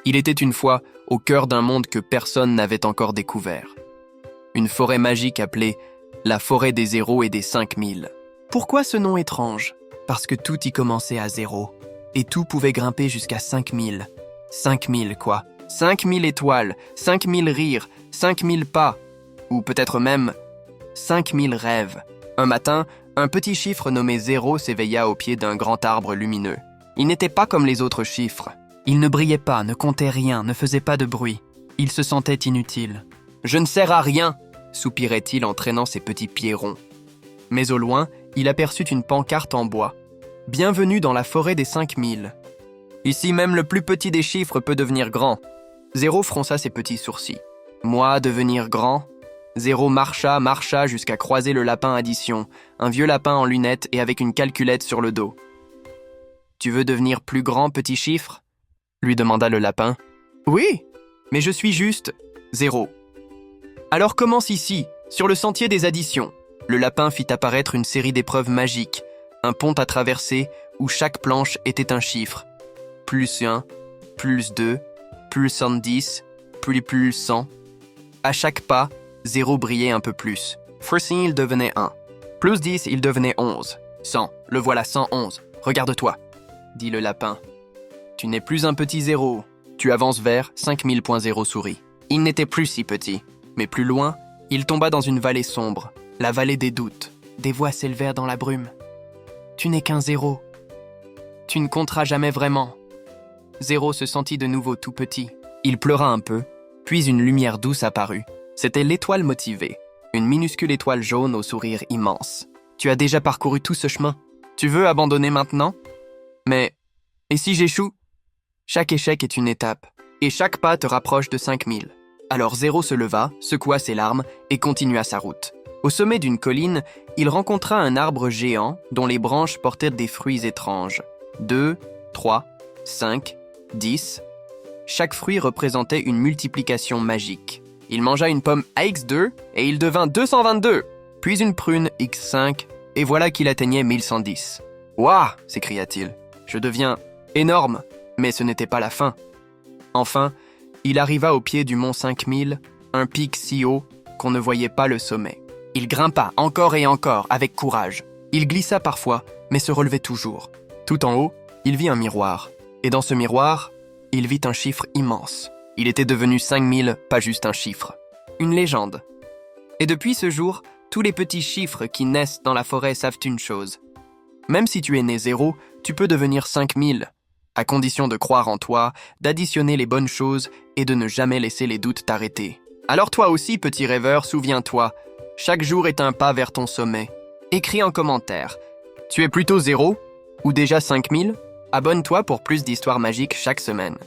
Il était une fois au cœur d'un monde que personne n'avait encore découvert. Une forêt magique appelée la forêt des zéros et des 5000. Pourquoi ce nom étrange? Parce que tout y commençait à zéro. Et tout pouvait grimper jusqu'à 5000. 5000 quoi? 5000 étoiles, 5000 rires, 5000 pas. Ou peut-être même 5000 rêves. Un matin, un petit chiffre nommé 0 s'éveilla au pied d'un grand arbre lumineux. Il n'était pas comme les autres chiffres. Il ne brillait pas, ne comptait rien, ne faisait pas de bruit. Il se sentait inutile. « Je ne sers à rien !» soupirait-il en traînant ses petits pieds ronds. Mais au loin, il aperçut une pancarte en bois. « Bienvenue dans la forêt des 5000. Ici même le plus petit des chiffres peut devenir grand. » Zéro fronça ses petits sourcils. « Moi, devenir grand ?» Zéro marcha jusqu'à croiser le lapin addition, un vieux lapin en lunettes et avec une calculette sur le dos. « Tu veux devenir plus grand, petit chiffre ?» lui demanda le lapin. « Oui, mais je suis juste zéro. » Alors commence ici, sur le sentier des additions. Le lapin fit apparaître une série d'épreuves magiques, un pont à traverser où chaque planche était un chiffre. Plus 1, plus 2, plus 110, plus 100. À chaque pas, 0 brillait un peu plus. First il devenait 1. Plus 10, il devenait 11. 100, le voilà 111. Regarde-toi, dit le lapin. Tu n'es plus un petit 0. Tu avances vers 5000.0 souris. Il n'était plus si petit. Mais plus loin, il tomba dans une vallée sombre, la vallée des doutes. Des voix s'élevèrent dans la brume. Tu n'es qu'un 0. Tu ne compteras jamais vraiment. 0 se sentit de nouveau tout petit. Il pleura un peu, puis une lumière douce apparut. C'était l'étoile motivée, une minuscule étoile jaune au sourire immense. Tu as déjà parcouru tout ce chemin. Tu veux abandonner maintenant? Mais, et si j'échoue? Chaque échec est une étape, et chaque pas te rapproche de 5000. Alors 0 se leva, secoua ses larmes et continua sa route. Au sommet d'une colline, il rencontra un arbre géant dont les branches portaient des fruits étranges. 2, 3, 5, 10. Chaque fruit représentait une multiplication magique. Il mangea une pomme AX2 et il devint 222, puis une prune X5, et voilà qu'il atteignait 1110. « Ouah !» s'écria-t-il. « Je deviens énorme !» Mais ce n'était pas la fin. Enfin, il arriva au pied du mont 5000, un pic si haut qu'on ne voyait pas le sommet. Il grimpa encore et encore, avec courage. Il glissa parfois, mais se relevait toujours. Tout en haut, il vit un miroir. Et dans ce miroir, il vit un chiffre immense. Il était devenu 5000, pas juste un chiffre. Une légende. Et depuis ce jour, tous les petits chiffres qui naissent dans la forêt savent une chose. Même si tu es né 0, tu peux devenir 5000, à condition de croire en toi, d'additionner les bonnes choses et de ne jamais laisser les doutes t'arrêter. Alors toi aussi, petit rêveur, souviens-toi, chaque jour est un pas vers ton sommet. Écris en commentaire. Tu es plutôt 0 ou déjà 5000? Abonne-toi pour plus d'histoires magiques chaque semaine.